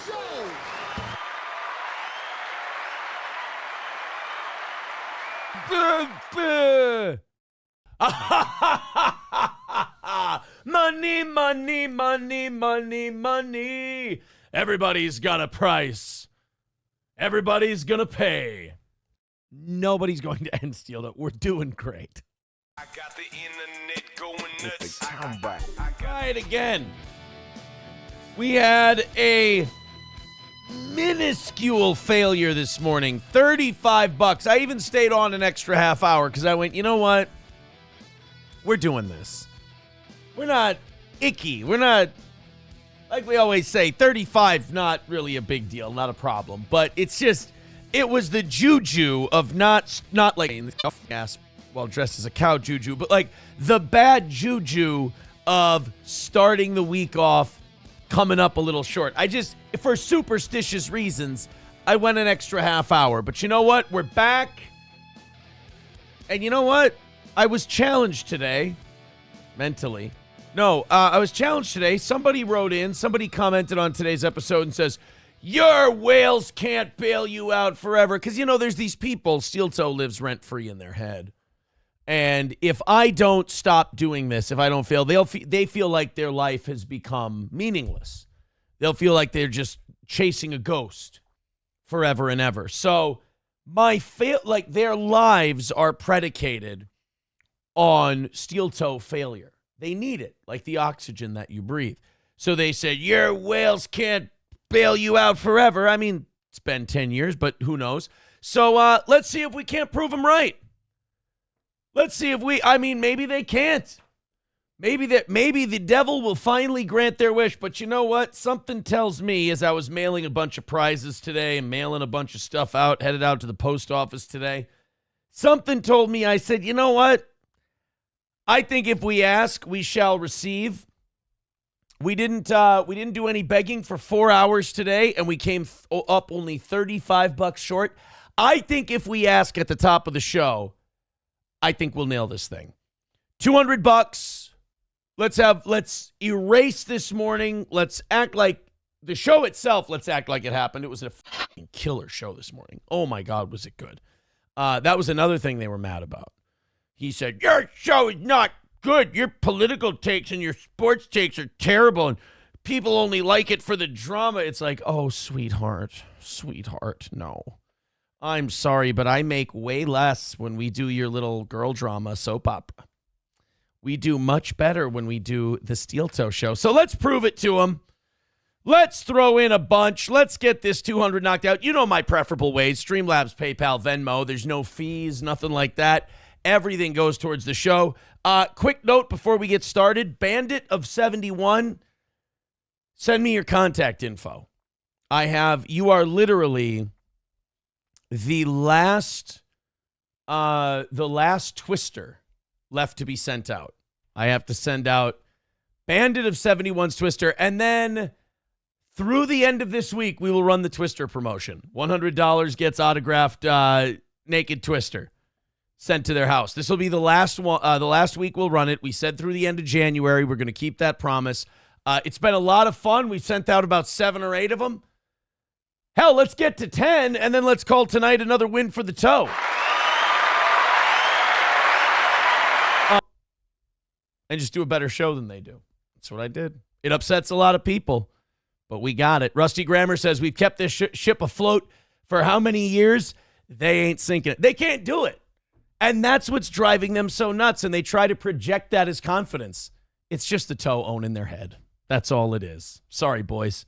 show. Money, money, money, money, money. Everybody's got a price. Everybody's going to pay. Nobody's going to end Steel Toe. We're doing great. I got the internet going nuts. Try it again. We had a minuscule failure this morning. $35. I even stayed on an extra half hour because I went, you know what? We're doing this. We're not icky. We're not, like we always say, 35, not really a big deal, not a problem. But it's just, it was the juju of not like ass while dressed as a cow juju, but like the bad juju of starting the week off coming up a little short. I just, for superstitious reasons, I went an extra half hour. But you know what? We're back. And you know what? I was challenged today, mentally. No, I was challenged today. Somebody wrote in, somebody commented on today's episode and says, your whales can't bail you out forever. Because, you know, there's these people, Steel Toe lives rent-free in their head. And if I don't stop doing this, if I don't fail, they feel like their life has become meaningless. They'll feel like they're just chasing a ghost forever and ever. So their lives are predicated on Steel Toe failure. They need it, like the oxygen that you breathe. So they said, your whales can't bail you out forever. I mean, it's been 10 years, but who knows? So let's see if we can't prove them right. Let's see if maybe they can't. Maybe the devil will finally grant their wish. But you know what? Something tells me, as I was mailing a bunch of prizes today and mailing a bunch of stuff out, headed out to the post office today, something told me, I said, you know what? I think if we ask, we shall receive. We didn't do any begging for 4 hours today, and we came up only $35 short. I think if we ask at the top of the show, I think we'll nail this thing. $200. Let's erase this morning. Let's act like the show itself. Let's act like it happened. It was a fucking killer show this morning. Oh my God, was it good? That was another thing they were mad about. He said, your show is not good. Your political takes and your sports takes are terrible, and people only like it for the drama. It's like, oh, sweetheart, no. I'm sorry, but I make way less when we do your little girl drama soap opera. We do much better when we do the Steel Toe show. So let's prove it to them. Let's throw in a bunch. Let's get this 200 knocked out. You know my preferable ways. Streamlabs, PayPal, Venmo. There's no fees, nothing like that. Everything goes towards the show. Quick note before we get started. Bandit of 71, send me your contact info. You are literally the last twister left to be sent out. I have to send out Bandit of 71's twister, and then through the end of this week, we will run the twister promotion. $100 gets autographed naked twister sent to their house. This will be the last one. The last week we'll run it. We said through the end of January. We're going to keep that promise. It's been a lot of fun. We've sent out about 7 or 8 of them. Hell, let's get to 10, and then let's call tonight another win for the toe. And just do a better show than they do. That's what I did. It upsets a lot of people, but we got it. Rusty Grammer says, we've kept this ship afloat for how many years? They ain't sinking it. They can't do it. And that's what's driving them so nuts, and they try to project that as confidence. It's just the toe owning their head. That's all it is. Sorry, boys.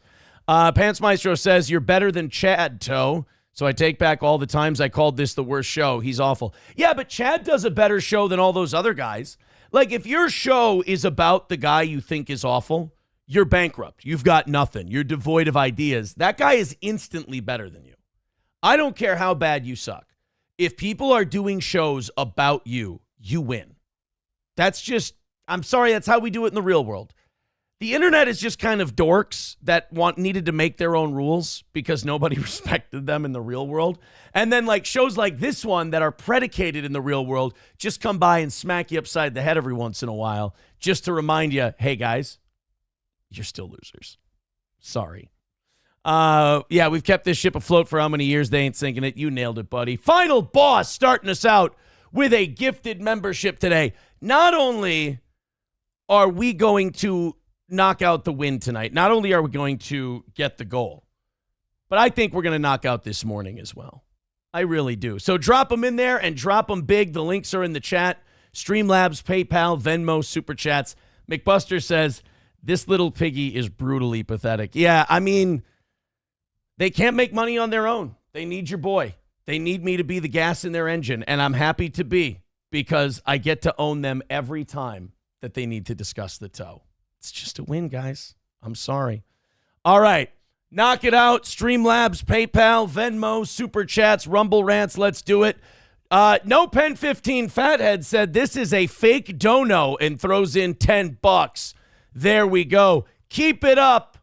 Pants Maestro says, you're better than Chad, Toe. So I take back all the times I called this the worst show. He's awful. Yeah, but Chad does a better show than all those other guys. Like, if your show is about the guy you think is awful, you're bankrupt. You've got nothing. You're devoid of ideas. That guy is instantly better than you. I don't care how bad you suck. If people are doing shows about you, you win. That's just, I'm sorry, that's how we do it in the real world. The internet is just kind of dorks that needed to make their own rules because nobody respected them in the real world. And then like shows like this one that are predicated in the real world just come by and smack you upside the head every once in a while just to remind you, hey guys, you're still losers. Sorry. Yeah, we've kept this ship afloat for how many years? They ain't sinking it. You nailed it, buddy. Final boss starting us out with a gifted membership today. Not only are we going to knock out the win tonight, not only are we going to get the goal, but I think we're going to knock out this morning as well. I really do. So drop them in there and drop them big. The links are in the chat. Streamlabs, PayPal, Venmo, Super Chats. McBuster says, this little piggy is brutally pathetic. Yeah, I mean, they can't make money on their own. They need your boy. They need me to be the gas in their engine, and I'm happy to be because I get to own them every time that they need to discuss the toe. It's just a win, guys. I'm sorry. All right. Knock it out. Streamlabs, PayPal, Venmo, Super Chats, Rumble Rants. Let's do it. No Pen 15 Fathead said this is a fake dono and throws in $10. There we go. Keep it up.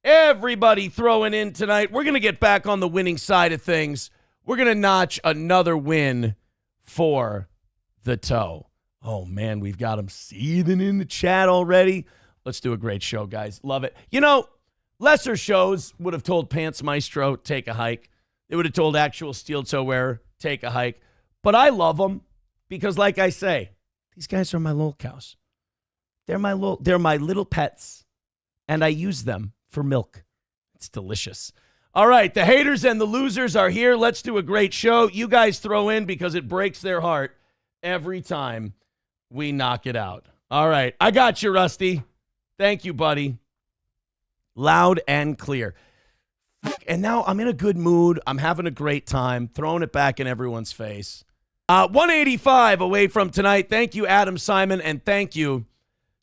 Everybody throwing in tonight. We're going to get back on the winning side of things. We're going to notch another win for the toe. Oh, man, we've got them seething in the chat already. Let's do a great show, guys. Love it. You know, lesser shows would have told Pants Maestro, take a hike. They would have told actual steel toe wearer, take a hike. But I love them because, like I say, these guys are my little cows. They're my little pets, and I use them for milk. It's delicious. All right, the haters and the losers are here. Let's do a great show. You guys throw in because it breaks their heart every time we knock it out. All right, I got you, Rusty. Thank you, buddy. Loud and clear. And now I'm in a good mood. I'm having a great time, throwing it back in everyone's face. 185 away from tonight. Thank you, Adam Simon, and thank you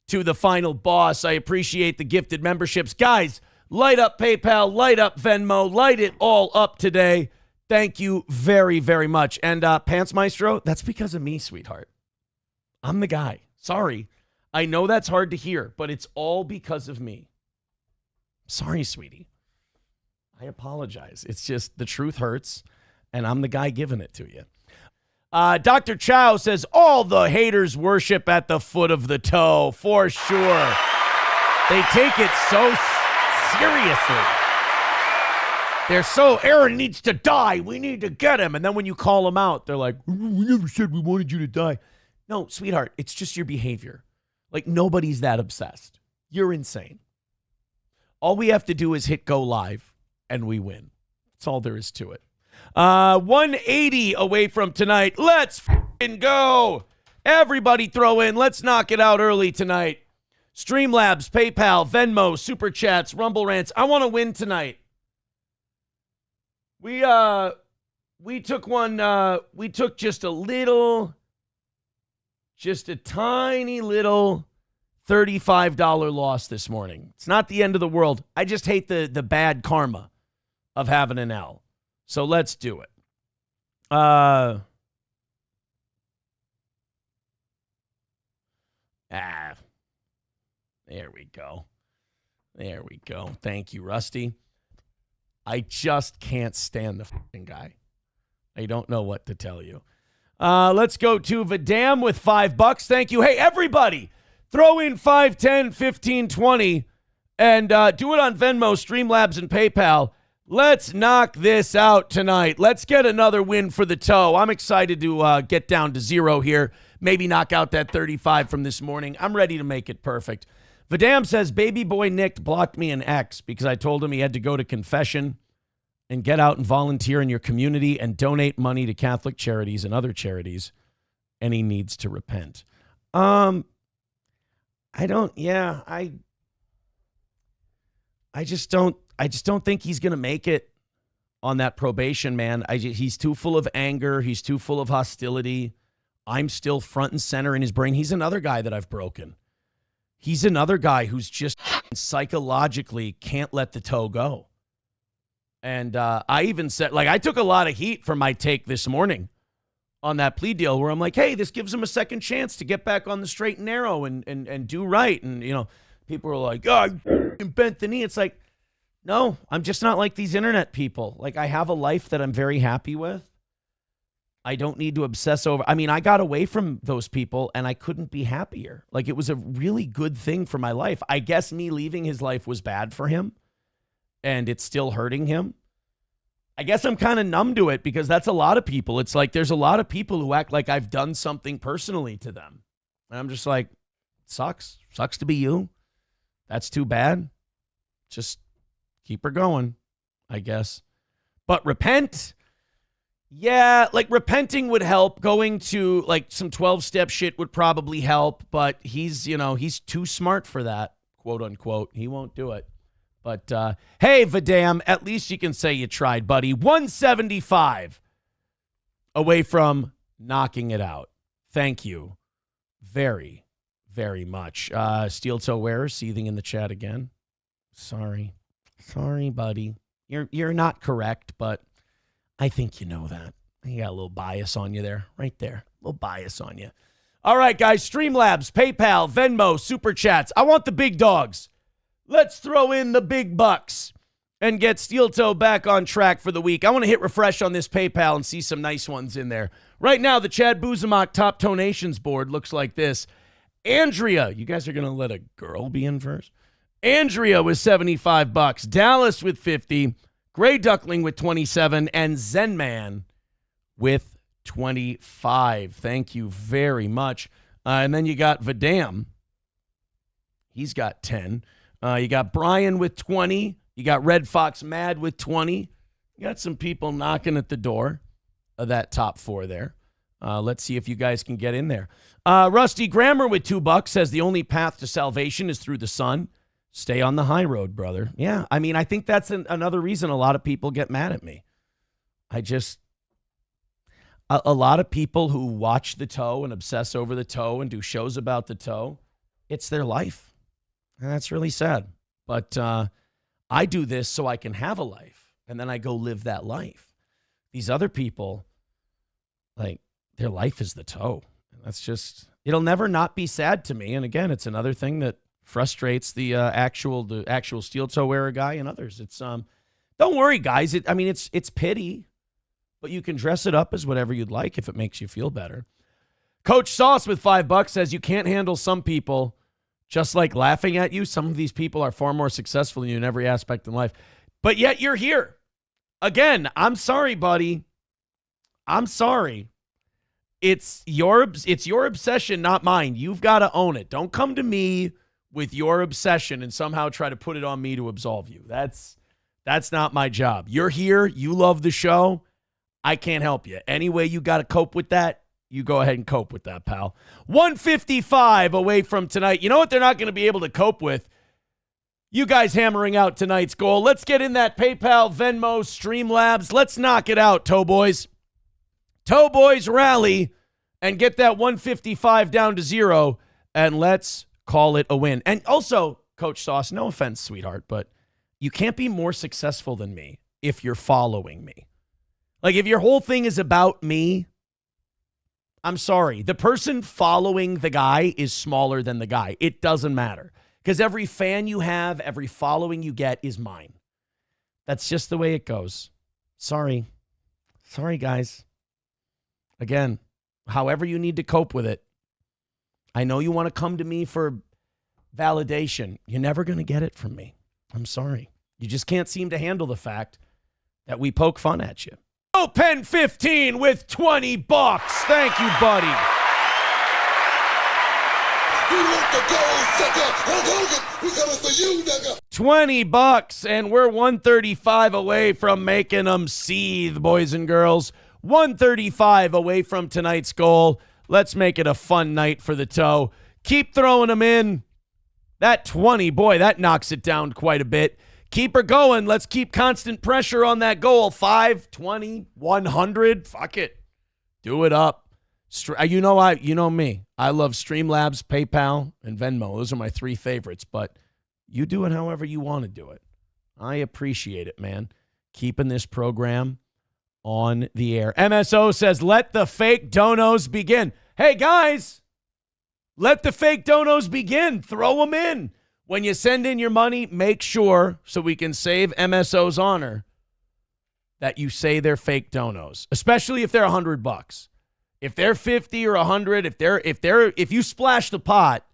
to the final boss. I appreciate the gifted memberships. Guys, light up PayPal, light up Venmo, light it all up today. Thank you very, very much. And Pants Maestro, that's because of me, sweetheart. I'm the guy. Sorry. I know that's hard to hear, but it's all because of me. Sorry, sweetie. I apologize. It's just the truth hurts, and I'm the guy giving it to you. Dr. Chow says, all the haters worship at the foot of the toe, for sure. They take it so seriously. They're so, Aaron needs to die. We need to get him. And then when you call them out, they're like, we never said we wanted you to die. No, sweetheart, it's just your behavior. Like, nobody's that obsessed. You're insane. All we have to do is hit go live, and we win. That's all there is to it. 180 away from tonight. Let's f***ing go. Everybody throw in. Let's knock it out early tonight. Streamlabs, PayPal, Venmo, Super Chats, Rumble Rants. I want to win tonight. We took just a tiny little $35 loss this morning. It's not the end of the world. I just hate the bad karma of having an L. So let's do it. There we go. There we go. Thank you, Rusty. I just can't stand the fucking guy. I don't know what to tell you. Let's go to Vidam with $5. Thank you. Hey, everybody, throw in 5, 10, 15, 20, and do it on Venmo, Streamlabs, and PayPal. Let's knock this out tonight. Let's get another win for the toe. I'm excited to get down to 0 here. Maybe knock out that 35 from this morning. I'm ready to make it perfect. Vidam says, baby boy Nick blocked me an X because I told him he had to go to confession and get out and volunteer in your community and donate money to Catholic charities and other charities, and he needs to repent. I just don't think he's going to make it on that probation, man. He's too full of anger. He's too full of hostility. I'm still front and center in his brain. He's another guy that I've broken. He's another guy who's just psychologically can't let the toe go. And I even said, like, I took a lot of heat for my take this morning on that plea deal where I'm like, hey, this gives him a second chance to get back on the straight and narrow and do right. And, you know, people are like, oh, I bent the knee. It's like, no, I'm just not like these internet people. Like, I have a life that I'm very happy with. I don't need to obsess over. I mean, I got away from those people and I couldn't be happier. Like, it was a really good thing for my life. I guess me leaving his life was bad for him. and it's still hurting him, I guess I'm kind of numb to it because that's a lot of people. It's like there's a lot of people who act like I've done something personally to them. And I'm just like, sucks. Sucks to be you. That's too bad. Just keep her going, I guess. But repent. Yeah, like repenting would help. Going to like some 12-step shit would probably help. But he's too smart for that, quote unquote. He won't do it. But, hey, Vidam, at least you can say you tried, buddy. 175 away from knocking it out. Thank you very, very much. Steel toe wearer seething in the chat again. Sorry, buddy. You're not correct, but I think you know that. You got a little bias on you there. Right there. A little bias on you. All right, guys. Streamlabs, PayPal, Venmo, Super Chats. I want the big dogs. Let's throw in the big bucks and get Steel Toe back on track for the week. I want to hit refresh on this PayPal and see some nice ones in there. Right now, the Chad Buzamak top donations board looks like this. Andrea, you guys are going to let a girl be in first? Andrea with $75. Dallas with 50. Gray Duckling with 27. And Zenman with 25. Thank you very much. And then you got Vidam. He's got 10. You got Brian with 20. You got Red Fox Mad with 20. You got some people knocking at the door of that top four there. Let's see if you guys can get in there. Rusty Grammer with $2 says the only path to salvation is through the sun. Stay on the high road, brother. Yeah, I mean, I think that's another reason a lot of people get mad at me. A lot of people who watch the toe and obsess over the toe and do shows about the toe, it's their life. And that's really sad. But I do this so I can have a life, and then I go live that life. These other people, like, their life is the toe. That's just, it'll never not be sad to me. And again, it's another thing that frustrates the actual steel toe wearer guy and others. It's don't worry, guys. It's pity, but you can dress it up as whatever you'd like if it makes you feel better. Coach Sauce with $5 says you can't handle some people just like laughing at you. Some of these people are far more successful than you in every aspect in life. But yet you're here. Again, I'm sorry, buddy. I'm sorry. It's your obsession, not mine. You've got to own it. Don't come to me with your obsession and somehow try to put it on me to absolve you. That's not my job. You're here. You love the show. I can't help you. Any way you got to cope with that, you go ahead and cope with that, pal. 155 away from tonight. You know what they're not going to be able to cope with? You guys hammering out tonight's goal. Let's get in that PayPal, Venmo, Streamlabs. Let's knock it out, Toe Boys. Toe Boys rally and get that 155 down to 0, and let's call it a win. And also, Coach Sauce, no offense, sweetheart, but you can't be more successful than me if you're following me. Like, if your whole thing is about me, I'm sorry. The person following the guy is smaller than the guy. It doesn't matter. Because every fan you have, every following you get is mine. That's just the way it goes. Sorry. Sorry, guys. Again, however you need to cope with it. I know you want to come to me for validation. You're never going to get it from me. I'm sorry. You just can't seem to handle the fact that we poke fun at you. Pen 15 with $20. Thank you, buddy. We want the gold, sucker. Hulk Hogan, we coming for you, nigga. $20, and we're 135 away from making them seethe, boys and girls. 135 away from tonight's goal. Let's make it a fun night for the toe. Keep throwing them in. That 20, boy, that knocks it down quite a bit. Keep her going. Let's keep constant pressure on that goal. 5, 20, 100. Fuck it. Do it up. You know me. I love Streamlabs, PayPal, and Venmo. Those are my 3 favorites, but you do it however you want to do it. I appreciate it, man. Keeping this program on the air. MSO says, let the fake donos begin. Hey, guys, let the fake donos begin. Throw them in. When you send in your money, make sure, so we can save MSO's honor, that you say they're fake donos, especially if they're $100. If they're 50 or 100, if you splash the pot,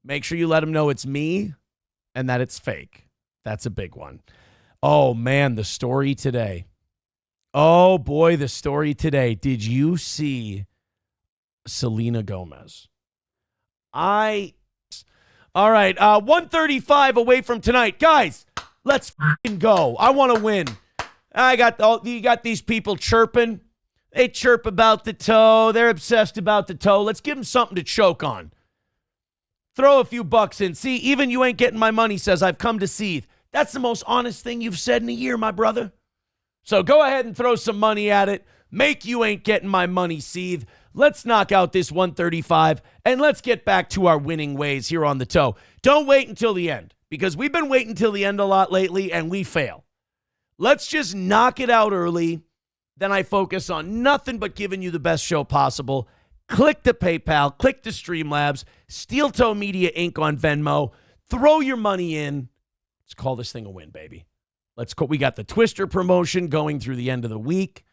make sure you let them know it's me and that it's fake. That's a big one. Oh, man, the story today. Oh, boy, the story today. Did you see Selena Gomez? All right, 135 away from tonight. Guys, let's fucking go. I want to win. You got these people chirping. They chirp about the toe. They're obsessed about the toe. Let's give them something to choke on. Throw a few bucks in. See, even you ain't getting my money says I've come to seethe. That's the most honest thing you've said in a year, my brother. So go ahead and throw some money at it. Make you ain't getting my money seethe. Let's knock out this 135, and let's get back to our winning ways here on the toe. Don't wait until the end, because we've been waiting till the end a lot lately, and we fail. Let's just knock it out early. Then I focus on nothing but giving you the best show possible. Click the PayPal, click the Streamlabs, Steel Toe Media Inc. on Venmo. Throw your money in. Let's call this thing a win, baby. We got the Twister promotion going through the end of the week.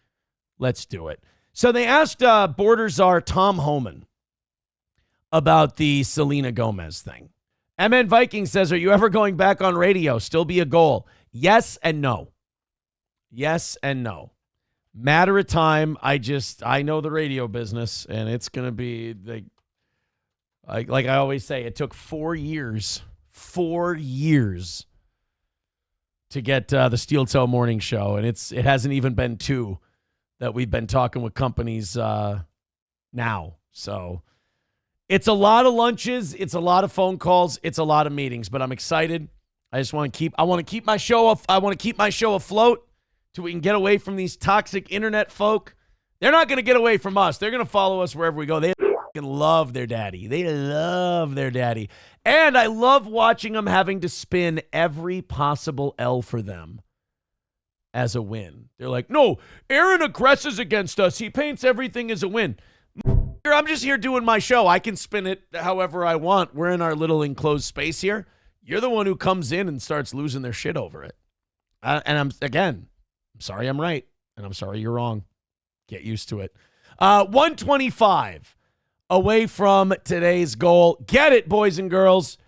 Let's do it. So they asked border czar Tom Homan about the Selena Gomez thing. MN Viking says, are you ever going back on radio? Still be a goal? Yes and no. Yes and no. Matter of time. I know the radio business, and it's going to be like I always say, it took 4 years to get the Steel Toe Morning Show, and it hasn't even been 2 that we've been talking with companies now. So it's a lot of lunches, it's a lot of phone calls, it's a lot of meetings, but I'm excited. I want to keep my show afloat till we can get away from these toxic internet folk. They're not going to get away from us. They're going to follow us wherever we go. They love their daddy. They love their daddy. And I love watching them having to spin every possible L for them as a win. They're like, no, Aaron aggresses against us. He paints everything as a win. I'm just here doing my show. I can spin it however I want. We're in our little enclosed space here. You're the one who comes in and starts losing their shit over it. And I'm sorry I'm right, and I'm sorry you're wrong. Get used to it. 125 away from today's goal. Get it, boys and girls.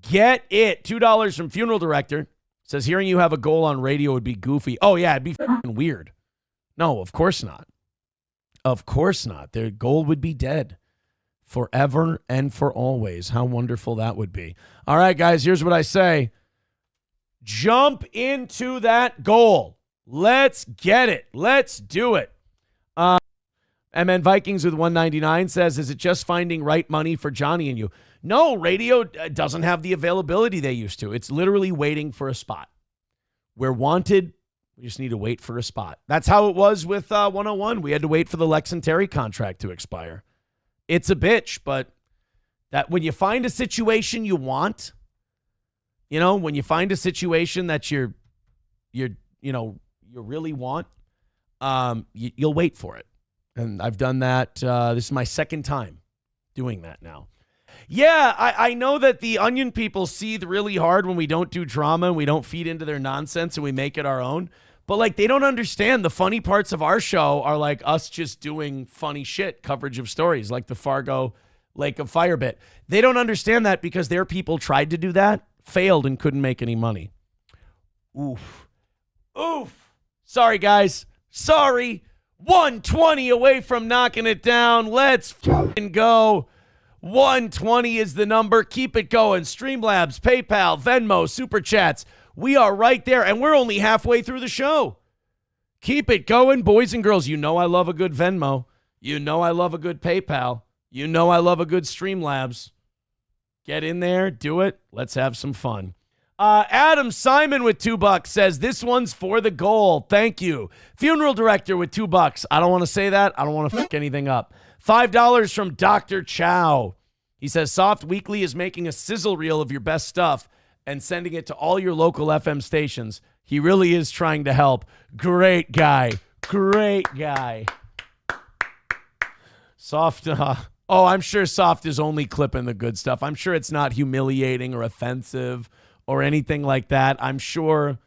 Get it. $2 from Funeral Director. Says, hearing you have a goal on radio would be goofy. Oh, yeah, it'd be fucking weird. No, of course not. Of course not. Their goal would be dead forever and for always. How wonderful that would be. All right, guys, here's what I say. Jump into that goal. Let's get it. Let's do it. MN Vikings with 199 says, is it just finding right money for Johnny and you? No, radio doesn't have the availability they used to. It's literally waiting for a spot. We're wanted. We just need to wait for a spot. That's how it was with 101. We had to wait for the Lex and Terry contract to expire. It's a bitch, but that when you find a situation you want, when you find a situation that you really want, you'll wait for it. And I've done that. This is my second time doing that now. Yeah, I know that the Onion people seethe really hard when we don't do drama and we don't feed into their nonsense and we make it our own. But, they don't understand the funny parts of our show are, us just doing funny shit, coverage of stories, like the Fargo Lake of Fire bit. They don't understand that because their people tried to do that, failed, and couldn't make any money. Oof. Sorry, guys. Sorry. 120 away from knocking it down. Let's fucking go. 120 is the number. Keep it going. Streamlabs, PayPal, Venmo, Super Chats. We are right there, and we're only halfway through the show. Keep it going, boys and girls. You know I love a good Venmo. You know I love a good PayPal. You know I love a good Streamlabs. Get in there. Do it. Let's have some fun. Adam Simon with $2 says, this one's for the goal. Thank you. Funeral Director with $2. I don't want to say that. I don't want to fuck anything up. $5 from Dr. Chow. He says, Soft Weekly is making a sizzle reel of your best stuff and sending it to all your local FM stations. He really is trying to help. Great guy. Great guy. Soft. I'm sure Soft is only clipping the good stuff. I'm sure it's not humiliating or offensive or anything like that. I'm sure.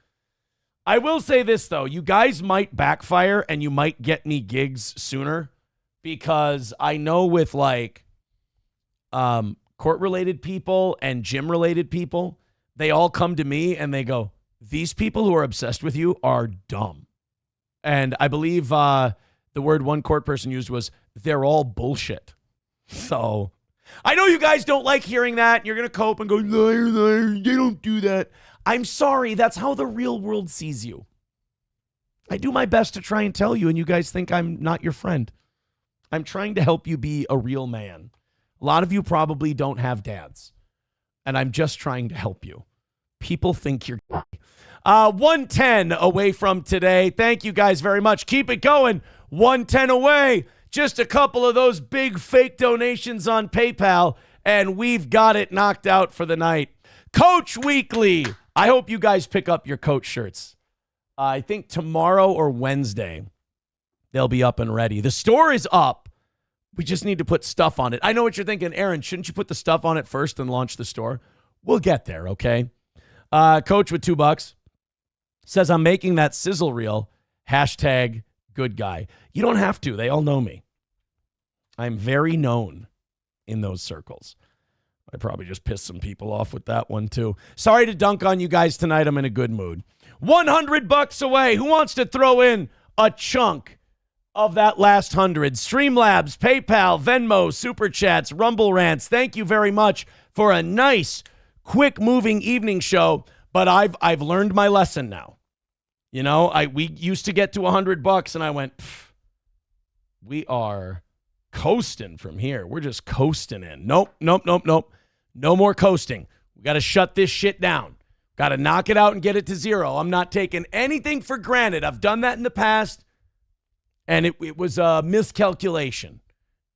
I will say this, though. You guys might backfire and you might get me gigs sooner because I know with court-related people and gym-related people, they all come to me and they go, these people who are obsessed with you are dumb. And I believe the word one court person used was, they're all bullshit. So I know you guys don't like hearing that. You're going to cope and go, liar, liar, they don't do that. I'm sorry. That's how the real world sees you. I do my best to try and tell you, and you guys think I'm not your friend. I'm trying to help you be a real man. A lot of you probably don't have dads, and I'm just trying to help you. People think you're 110 away from today. Thank you guys very much. Keep it going. 110 away. Just a couple of those big fake donations on PayPal, and we've got it knocked out for the night. Coach Weekly. I hope you guys pick up your coach shirts. I think tomorrow or Wednesday, they'll be up and ready. The store is up. We just need to put stuff on it. I know what you're thinking, Aaron. Shouldn't you put the stuff on it first and launch the store? We'll get there, okay? Coach with $2 says, I'm making that sizzle reel. Hashtag good guy. You don't have to. They all know me. I'm very known in those circles. I probably just pissed some people off with that one, too. Sorry to dunk on you guys tonight. I'm in a good mood. $100 away. Who wants to throw in a chunk of that last 100? Streamlabs, PayPal, Venmo, Super Chats, Rumble Rants. Thank you very much for a nice, quick-moving evening show. But I've learned my lesson now. You know, we used to get to $100, and I went, we are coasting from here. We're just coasting in. Nope. No more coasting. We got to shut this shit down. Got to knock it out and get it to zero. I'm not taking anything for granted. I've done that in the past, and it was a miscalculation,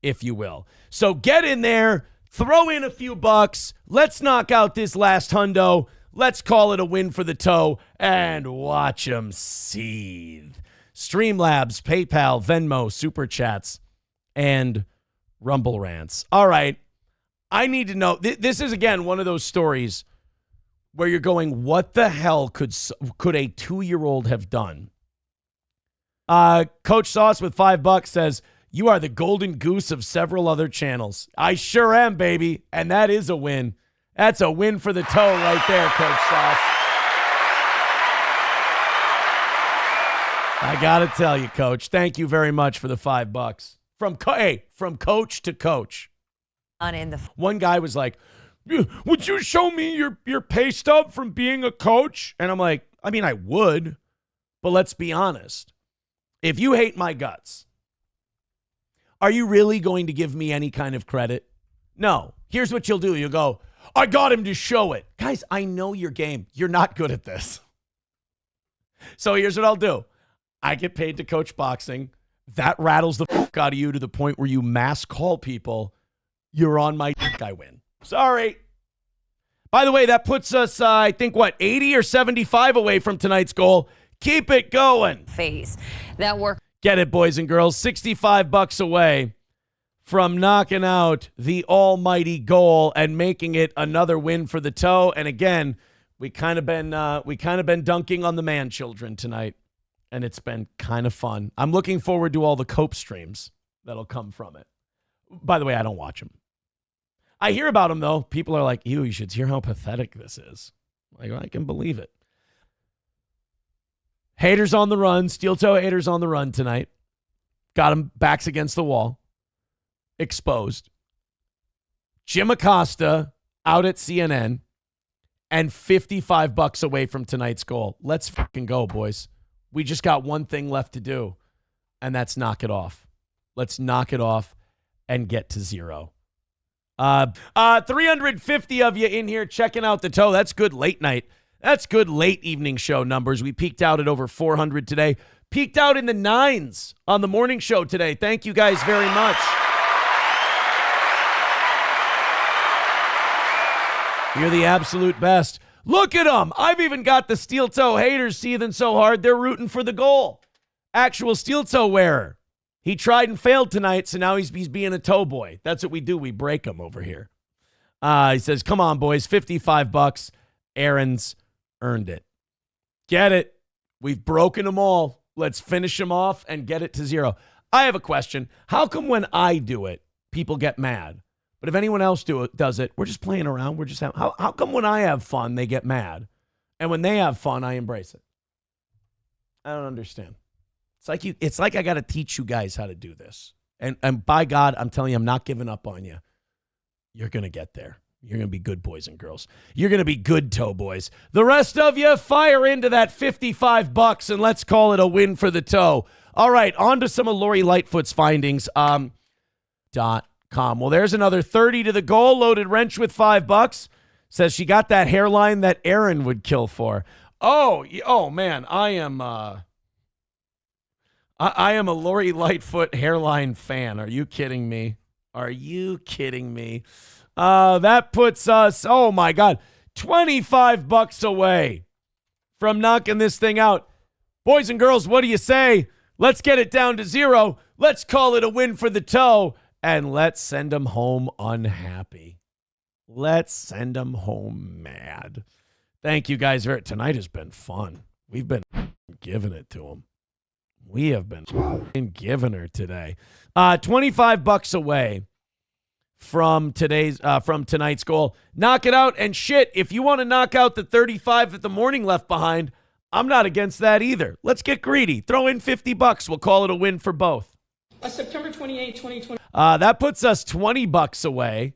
if you will. So get in there, throw in a few bucks. Let's knock out this last hundo. Let's call it a win for the toe and watch them seethe. Streamlabs, PayPal, Venmo, Super Chats, and Rumble Rants. All right. I need to know. This is, again, one of those stories where you're going, what the hell could a 2-year-old have done? Coach Sauce with $5 says, you are the golden goose of several other channels. I sure am, baby. And that is a win. That's a win for the toe right there, Coach Sauce. I got to tell you, Coach, thank you very much for the $5. From coach to coach. One guy was like, would you show me your pay stub from being a coach? And I'm like, I mean, I would, but let's be honest. If you hate my guts, are you really going to give me any kind of credit? No. Here's what you'll do. You'll go, I got him to show it. Guys, I know your game. You're not good at this. So here's what I'll do. I get paid to coach boxing. That rattles the fuck out of you to the point where you mass call people. You're on my dick, I win. Sorry. By the way, that puts us, I think, 80 or 75 away from tonight's goal. Keep it going. Phase that work. Get it, boys and girls. $65 away from knocking out the almighty goal and making it another win for the toe. And again, we kind of been dunking on the man children tonight, and it's been kind of fun. I'm looking forward to all the cope streams that'll come from it. By the way, I don't watch them. I hear about them, though. People are like, ew, you should hear how pathetic this is. Like, I can believe it. Haters on the run. Steel toe haters on the run tonight. Got them backs against the wall. Exposed. Jim Acosta out at CNN. And $55 away from tonight's goal. Let's fucking go, boys. We just got one thing left to do. And that's knock it off. Let's knock it off and get to zero. 350 of you in here checking out the toe. That's good late night. That's good late evening show numbers. We peaked out at over 400 today. Peaked out in the 9s on the morning show today. Thank you guys very much. You're the absolute best. Look at them. I've even got the steel toe haters seething so hard they're rooting for the goal. Actual steel toe wearer. He tried and failed tonight, so now he's being a toe boy. That's what we do. We break him over here. He says, come on, boys, $55. Aaron's earned it. Get it. We've broken them all. Let's finish them off and get it to zero. I have a question. How come when I do it, people get mad? But if anyone else does it, we're just playing around. We're just how come when I have fun, they get mad? And when they have fun, I embrace it. I don't understand. It's like I got to teach you guys how to do this. And by God, I'm telling you, I'm not giving up on you. You're going to get there. You're going to be good boys and girls. You're going to be good toe boys. The rest of you, fire into that $55 and let's call it a win for the toe. All right, on to some of Lori Lightfoot's findings. .com. Well, there's another 30 to the goal. Loaded wrench with $5. Says she got that hairline that Aaron would kill for. Oh man, I am a Lori Lightfoot hairline fan. Are you kidding me? Are you kidding me? That puts us, oh my God, $25 away from knocking this thing out. Boys and girls, what do you say? Let's get it down to 0. Let's call it a win for the toe, and let's send them home unhappy. Let's send them home mad. Thank you guys. Tonight has been fun. We've been giving it to them. We have been giving her today. $25 away from tonight's goal. Knock it out, and shit, if you want to knock out the 35 that the morning left behind, I'm not against that either. Let's get greedy. Throw in $50. We'll call it a win for both. September 28, 2020. That puts us $20 away,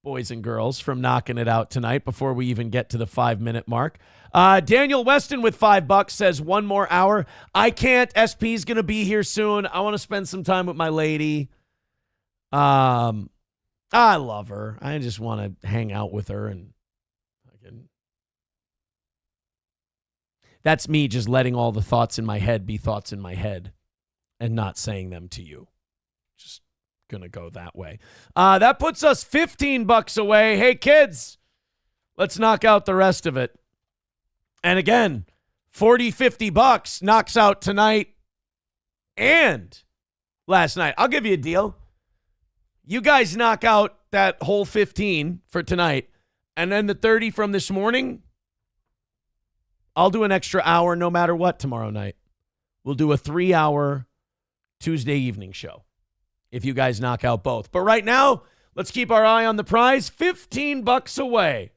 boys and girls, from knocking it out tonight before we even get to the 5-minute mark. Daniel Weston with $5 says 1 more hour. I can't. SP's going to be here soon. I want to spend some time with my lady. I love her. I just want to hang out with her, and that's me just letting all the thoughts in my head be thoughts in my head and not saying them to you. Just going to go that way. That puts us $15 away. Hey, kids, let's knock out the rest of it. And again, $40-50 knocks out tonight and last night. I'll give you a deal. You guys knock out that whole 15 for tonight, and then the 30 from this morning, I'll do an extra hour no matter what tomorrow night. We'll do a 3-hour Tuesday evening show if you guys knock out both. But right now, let's keep our eye on the prize. $15 away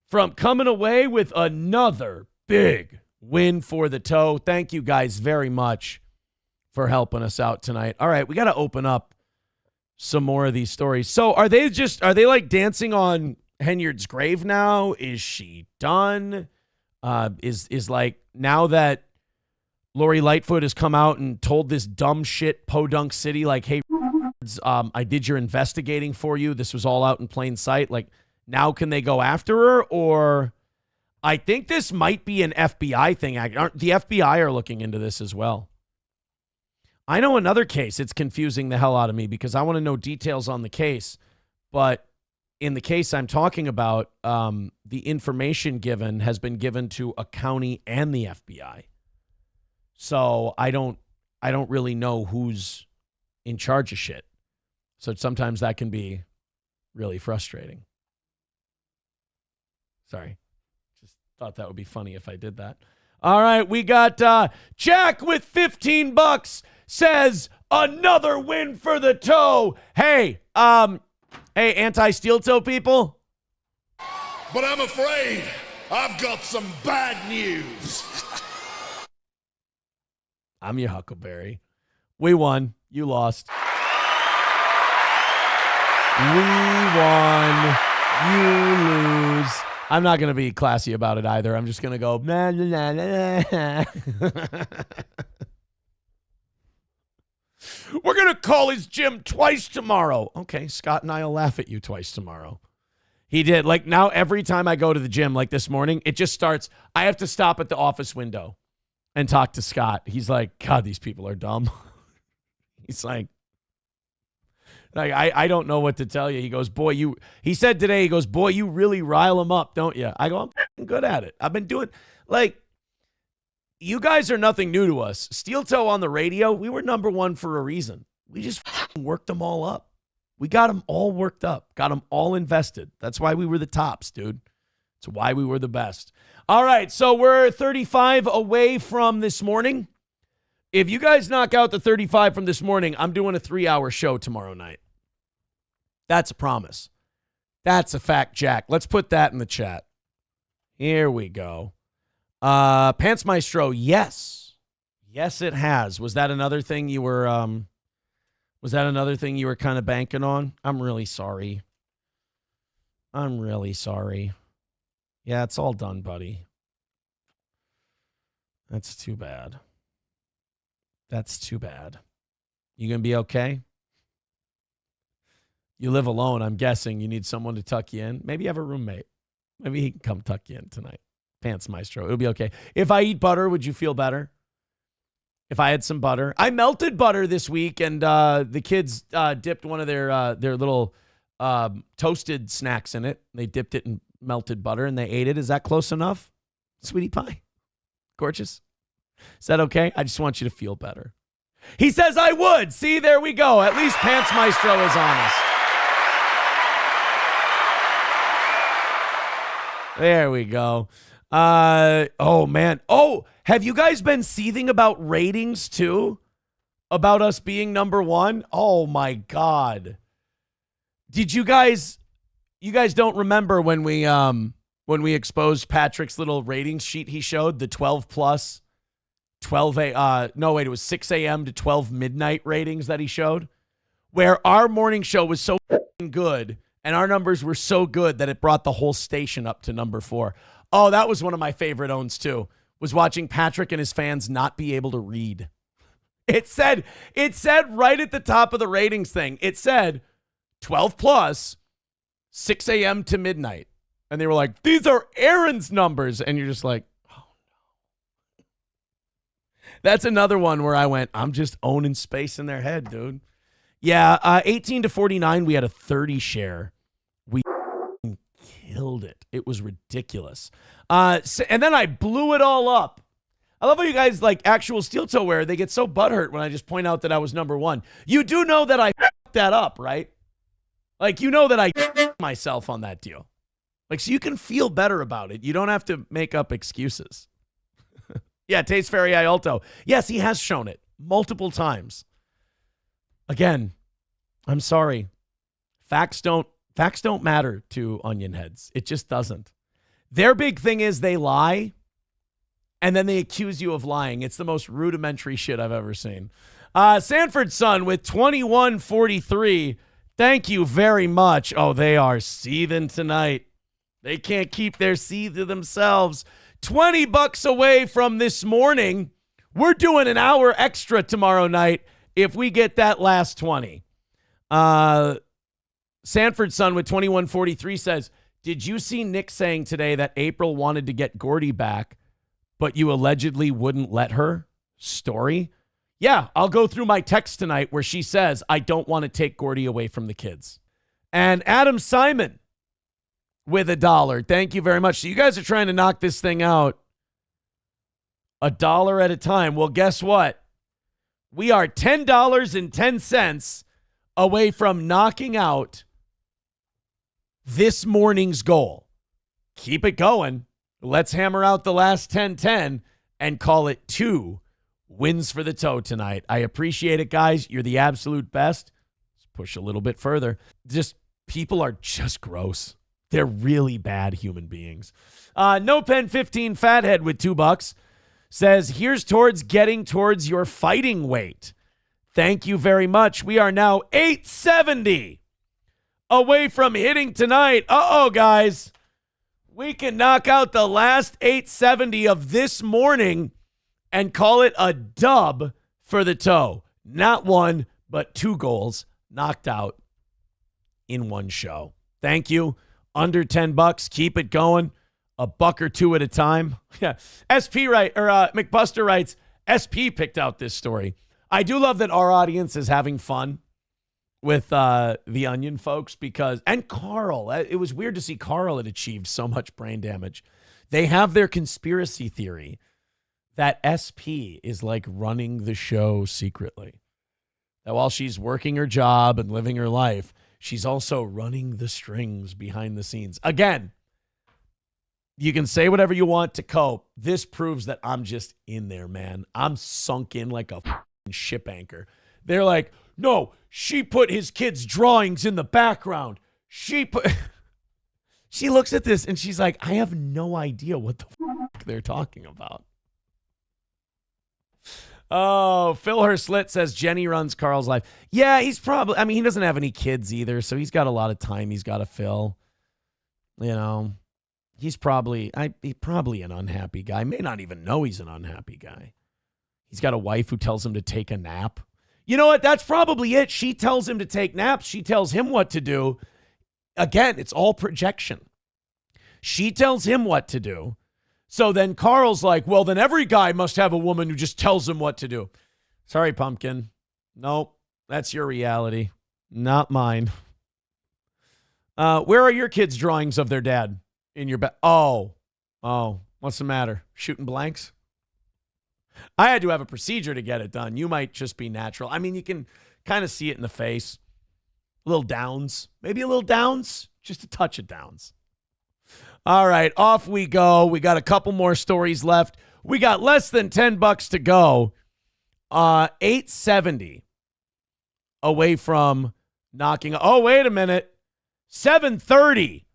from coming away with another big win for the toe. Thank you guys very much for helping us out tonight. All right, we got to open up some more of these stories. So are they like dancing on Henyard's grave now? Is she done? Is like, now that Lori Lightfoot has come out and told this dumb shit Podunk City, like, hey, I did your investigating for you. This was all out in plain sight. Like, now can they go after her? Or I think this might be an FBI thing. The FBI are looking into this as well. I know another case. It's confusing the hell out of me because I want to know details on the case. But in the case I'm talking about, the information given has been given to a county and the FBI. So I don't really know who's in charge of shit. So sometimes that can be really frustrating. Sorry. Just thought that would be funny if I did that. All right, we got Jack with $15 says another win for the toe. Hey, anti-steel toe people. But I'm afraid I've got some bad news. I'm your Huckleberry. We won. You lost. We won. You lose. I'm not going to be classy about it either. I'm just going to go, nah, nah, nah, nah. We're going to call his gym twice tomorrow. Okay, Scott and I will laugh at you twice tomorrow. He did. Like, now every time I go to the gym, like this morning, it just starts. I have to stop at the office window and talk to Scott. He's like, God, these people are dumb. He's like, I don't know what to tell you. He goes, boy, he said today, he goes, boy, you really rile them up, don't you? I go, I'm good at it. I've been doing, like, you guys are nothing new to us. Steel Toe on the radio, we were number one for a reason. We just worked them all up. We got them all worked up, got them all invested. That's why we were the tops, dude. That's why we were the best. All right, so we're 35 away from this morning. If you guys knock out the 35 from this morning, I'm doing a 3-hour show tomorrow night. That's a promise. That's a fact, Jack. Let's put that in the chat. Here we go. Pants Maestro, yes. Yes, it has. Was that another thing you were kind of banking on? I'm really sorry. Yeah, it's all done, buddy. That's too bad. You gonna be okay? You live alone, I'm guessing. You need someone to tuck you in. Maybe you have a roommate. Maybe he can come tuck you in tonight. Pants Maestro. It'll be okay. If I eat butter, would you feel better? If I had some butter. I melted butter this week, and the kids dipped one of their little toasted snacks in it. They dipped it in melted butter, and they ate it. Is that close enough? Sweetie pie. Gorgeous. Is that okay? I just want you to feel better. He says I would. See, there we go. At least Pants Maestro is honest. There we go. Oh, man. Oh, have you guys been seething about ratings, too? About us being number one? Oh, my God. Did you guys don't remember when we exposed Patrick's little ratings sheet he showed, the 12 plus, 12 it was 6 a.m. to 12 midnight ratings that he showed, where our morning show was so good and our numbers were so good that it brought the whole station up to number 4. Oh, that was one of my favorite owns too, was watching Patrick and his fans not be able to read. It said right at the top of the ratings thing, it said 12 plus, 6 a.m. to midnight. And they were like, these are Aaron's numbers. And you're just like, oh, no. That's another one where I went, I'm just owning space in their head, dude. Yeah, 18 to 49, we had a 30 share. We killed it. It was ridiculous. And then I blew it all up. I love how you guys, like actual steel toe wear, they get so butthurt when I just point out that I was number one. You do know that I fucked that up, right? Like, you know that I myself on that deal. Like, so you can feel better about it. You don't have to make up excuses. Yeah, Taste Fairy Ialto. Yes, he has shown it multiple times. Again, I'm sorry. Facts don't matter to onion heads. It just doesn't. Their big thing is they lie, and then they accuse you of lying. It's the most rudimentary shit I've ever seen. Sanford Son with 2143. Thank you very much. Oh, they are seething tonight. They can't keep their seethe to themselves. $20 away from this morning. We're doing an hour extra tomorrow night if we get that last 20. Sanford Son with 2143 says, did you see Nick saying today that April wanted to get Gordy back, but you allegedly wouldn't let her? Story? Yeah, I'll go through my text tonight where she says, I don't want to take Gordy away from the kids. And Adam Simon with $1. Thank you very much. So you guys are trying to knock this thing out $1 at a time. Well, guess what? We are $10.10 away from knocking out this morning's goal. Keep it going. Let's hammer out the last 10-10 and call it 2 wins for the toe tonight. I appreciate it, guys. You're the absolute best. Let's push a little bit further. Just people are just gross. They're really bad human beings. No Pen 15 Fathead with $2 says, here's towards getting towards your fighting weight. Thank you very much. We are now 870 away from hitting tonight. Uh-oh, guys. We can knock out the last 870 of this morning and call it a dub for the toe. Not 1, but 2 goals knocked out in one show. Thank you. Under $10. Keep it going. $1 or 2 at a time. Yeah. McBuster writes, SP picked out this story. I do love that our audience is having fun with the Onion folks and Carl. It was weird to see Carl had achieved so much brain damage. They have their conspiracy theory that SP is like running the show secretly. That while she's working her job and living her life, she's also running the strings behind the scenes. Again, you can say whatever you want to cope. This proves that I'm just in there, man. I'm sunk in like a ship anchor. They're like, no, she put his kids' drawings in the background. She She looks at this and she's like, I have no idea what the fuck they're talking about. Oh, Phil Herslit says Jenny runs Carl's life. Yeah, he's probably, I mean, he doesn't have any kids either, so he's got a lot of time he's got to fill. You know, he's probably an unhappy guy. May not even know he's an unhappy guy. He's got a wife who tells him to take a nap. You know what? That's probably it. She tells him to take naps. She tells him what to do. Again, it's all projection. She tells him what to do. So then Carl's like, well, then every guy must have a woman who just tells him what to do. Sorry, pumpkin. Nope, that's your reality, not mine. Where are your kids' drawings of their dad in your bed? Oh, what's the matter? Shooting blanks? I had to have a procedure to get it done. You might just be natural. I mean, you can kind of see it in the face. A little downs. Maybe a little downs. Just a touch of downs. All right, off we go. We got a couple more stories left. We got less than $10 to go. 870 away from knocking. Oh, wait a minute. 730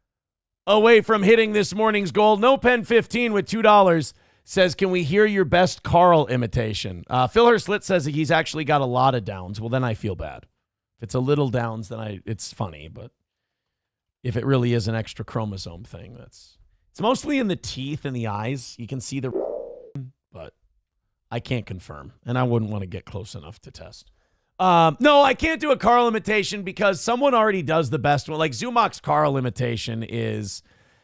away from hitting this morning's goal. No Pen 15 with $2 says, can we hear your best Carl imitation? Phil Herslit says he's actually got a lot of downs. Well, then I feel bad. If it's a little downs, then it's funny, but if it really is an extra chromosome thing, it's mostly in the teeth and the eyes. You can see the, but I can't confirm, and I wouldn't want to get close enough to test. No, I can't do a Carl imitation because someone already does the best one. Like Zumach's Carl imitation is,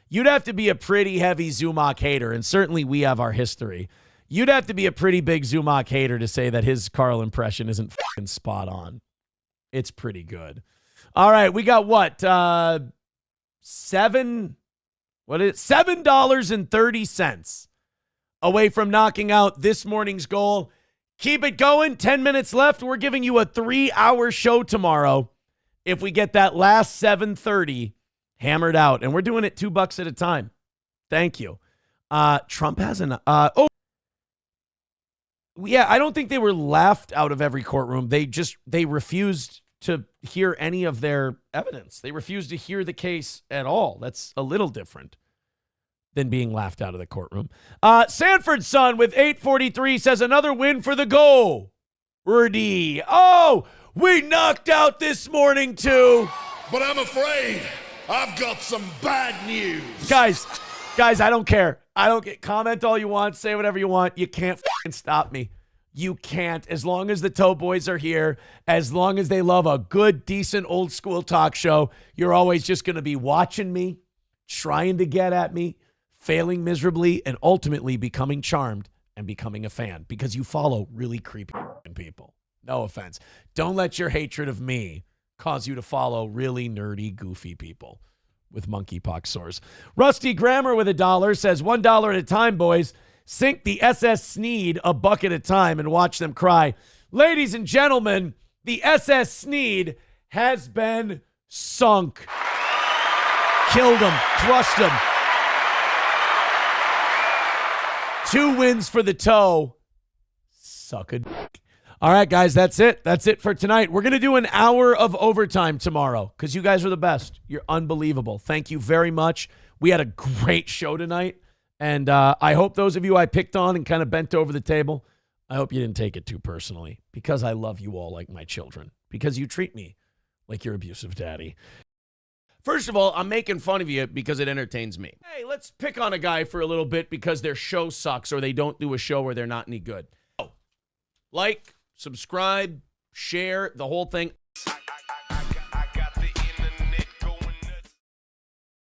you'd have to be a pretty heavy Zumach hater, and certainly we have our history. You'd have to be a pretty big Zumach hater to say that his Carl impression isn't fucking spot on. It's pretty good. All right, we got what? $7.30 away from knocking out this morning's goal. Keep it going. 10 minutes left. We're giving you a 3-hour show tomorrow if we get that last 7:30 hammered out. And we're doing it $2 at a time. Thank you. Trump has an... yeah, I don't think they were laughed out of every courtroom. They refused to hear any of their evidence. They refused to hear the case at all. That's a little different than being laughed out of the courtroom. Sanford's son with 843 says another win for the Go. Rudy. Oh, we knocked out this morning too. But I'm afraid I've got some bad news. Guys, I don't care. Comment all you want, say whatever you want. You can't fucking stop me. You can't. As long as the Toe Boys are here, as long as they love a good, decent, old school talk show, you're always just going to be watching me, trying to get at me, failing miserably, and ultimately becoming charmed and becoming a fan because you follow really creepy people. No offense. Don't let your hatred of me cause you to follow really nerdy, goofy people with monkeypox sores. Rusty Grammar with $1 says $1 at a time, boys. Sink the SS Sneed a buck at a time and watch them cry. Ladies and gentlemen, the SS Sneed has been sunk. Killed him, crushed him. 2 wins for the Toe. Suck a dick. All right, guys, that's it. That's it for tonight. We're going to do an hour of overtime tomorrow because you guys are the best. You're unbelievable. Thank you very much. We had a great show tonight. And I hope those of you I picked on and kind of bent over the table, I hope you didn't take it too personally because I love you all like my children, because you treat me like your abusive daddy. First of all, I'm making fun of you because it entertains me. Hey, let's pick on a guy for a little bit because their show sucks or they don't do a show where they're not any good. Like, subscribe, share, the whole thing.